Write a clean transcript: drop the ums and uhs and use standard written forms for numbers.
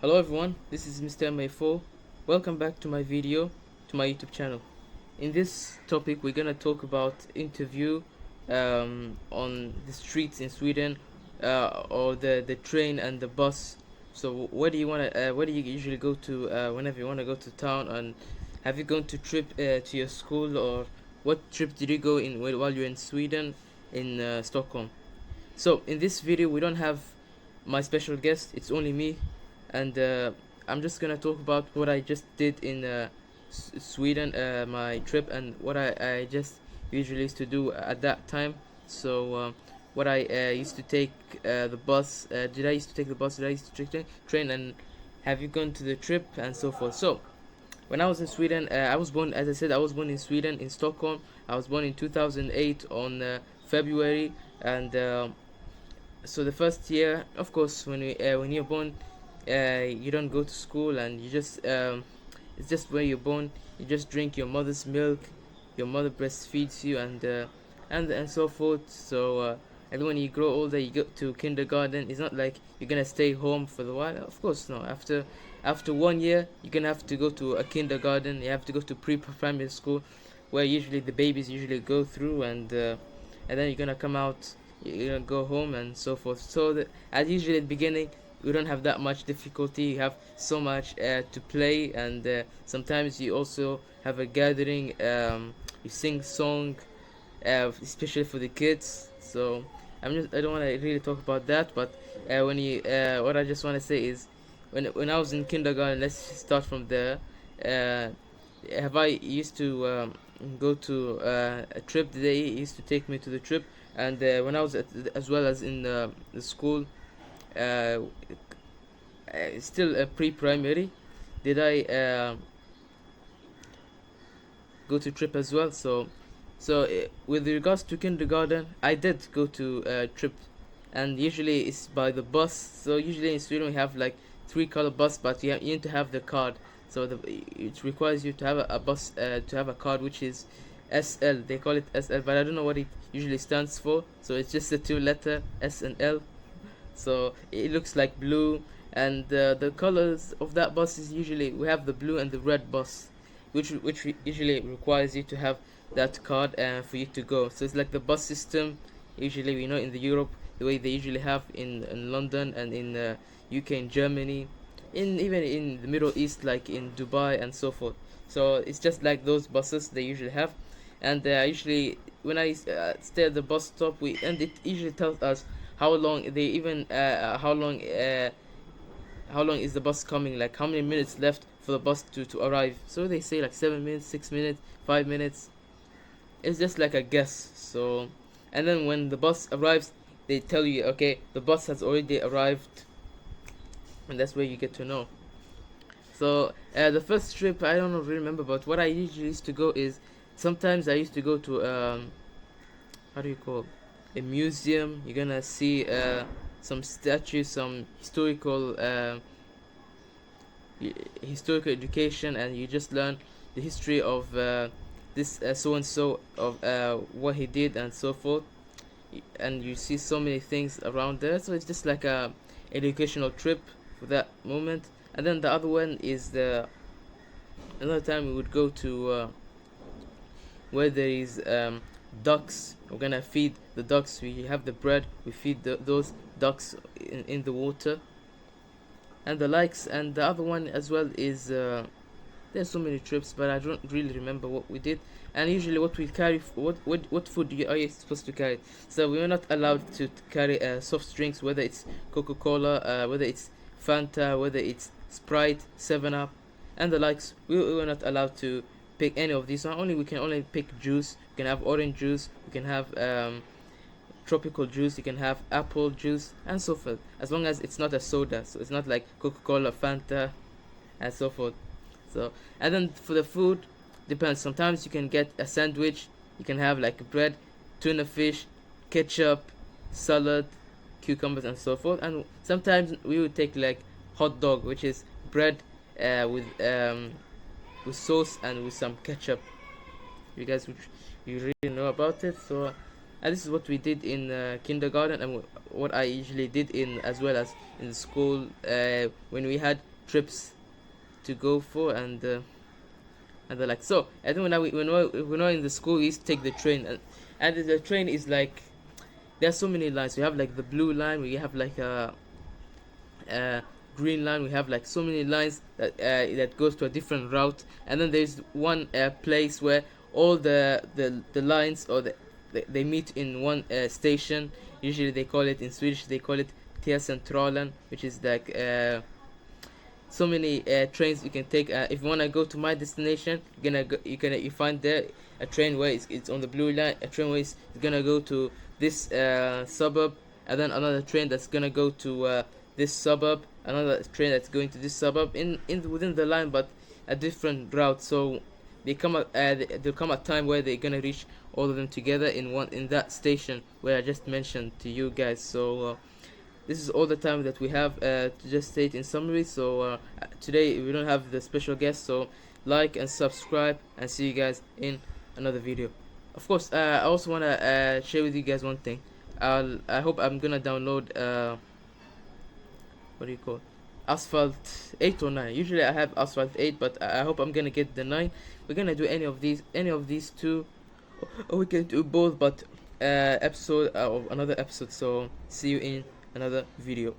Hello everyone, this is Mr. MA4. Welcome back to my video, to my YouTube channel. In this topic, we're gonna talk about interview on the streets in Sweden, or the train and the bus. So where do you usually go to whenever you wanna go to town? And have you gone to trip to your school, or what trip did you go in while you're in Sweden, in Stockholm? So in this video, we don't have my special guest. It's only me, and I'm just gonna talk about what I just did in Sweden, my trip, and what I just usually used to do at that time. So what I used to take the bus. Did I used to take the bus? Did I used to take the train? And have you gone to the trip and so forth? So when I was in Sweden, I was born, as I said, I was born in Sweden, in Stockholm. I was born in 2008 on February, and so the first year, of course, when you're born, you don't go to school, and you just it's just where you're born. You just drink your mother's milk, your mother breastfeeds you, and so forth. So and when you grow older, you go to kindergarten. It's not like you're gonna stay home for the while. Of course, no. After 1 year, you're gonna have to go to a kindergarten. You have to go to pre-primary school, where usually the babies usually go through, and then you're gonna come out, you're gonna go home and so forth. So as usually at the beginning, we don't have that much difficulty. You have so much to play, and sometimes you also have a gathering. You sing song, especially for the kids. So I don't want to really talk about that, but when you what I just want to say is, when I was in kindergarten, let's start from there. Uh, have I used to go to a trip? They used to take me to the trip, and when I was as well as in the school, uh, still pre-primary, did I go to trip as well? So with regards to kindergarten, I did go to trip, and usually it's by the bus. So usually in Sweden we have like three-color bus, but you need to have the card. So it requires you to have a bus, to have a card which is SL. They call it SL, but I don't know what it usually stands for. So it's just the two-letter S and L. So it looks like blue, and the colors of that bus is usually, we have the blue and the red bus, which usually requires you to have that card for you to go. So it's like the bus system usually, in the Europe, the way they usually have in London, and in UK and Germany, even in the Middle East, like in Dubai and so forth. So it's just like those buses they usually have. And usually when I stay at the bus stop, and it usually tells us how long they even how long is the bus coming, like how many minutes left for the bus to arrive. So they say like 7 minutes, 6 minutes, 5 minutes. It's just like a guess. So and then when the bus arrives, they tell you, okay, the bus has already arrived, and that's where you get to know. So the first trip, I don't really remember, but what I usually used to go is, sometimes I used to go to how do you call, a museum. You're gonna see some statues, some historical education, and you just learn the history of this so and so, of what he did and so forth. And you see so many things around there. So it's just like a educational trip for that moment. And then the other one is the another time we would go to where there is ducks. We're gonna feed the ducks. We have the bread. We feed those ducks in the water, and the likes. And the other one as well is there's so many trips, but I don't really remember what we did. And usually, what we carry, what food are you supposed to carry? So we were not allowed to carry soft drinks, whether it's Coca-Cola, whether it's Fanta, whether it's Sprite, 7 Up, and the likes. We were not allowed to pick any of these. Not only we can only pick juice. We can have orange juice. We can have tropical juice. You can have apple juice and so forth. As long as it's not a soda, so it's not like Coca-Cola, Fanta, and so forth. So and then for the food, depends. Sometimes you can get a sandwich. You can have like bread, tuna fish, ketchup, salad, cucumbers, and so forth. And sometimes we would take like hot dog, which is bread with sauce and with some ketchup. You guys, you really know about it. So and this is what we did in kindergarten, and what I usually did in, as well as in school, when we had trips to go for, and they're like, so I think when we're in the school, we used to take the train, and the train is like, there's so many lines. We have like the blue line, we have like a green line, we have like so many lines that goes to a different route, and then there's one place where all the lines, or they meet in one station. Usually they call it, in Swedish they call it T-centralen, which is like so many trains you can take. If you want to go to my destination, you find there a train where it's on the blue line, a train where it's gonna go to this suburb, and then another train that's gonna go to this suburb, another train that's going to this suburb in within the line, but a different route. So there'll come a time where they're gonna reach all of them together in that station where I just mentioned to you guys. So this is all the time that we have to just state in summary. So today we don't have the special guest, so like and subscribe, and see you guys in another video. Of course, I also want to share with you guys one thing. I hope I'm gonna download what do you call it? Asphalt 8 or 9. Usually I have Asphalt 8, but I hope I'm gonna get the 9. We're gonna do any of these two, or we can do both, but episode or another episode. So see you in another video.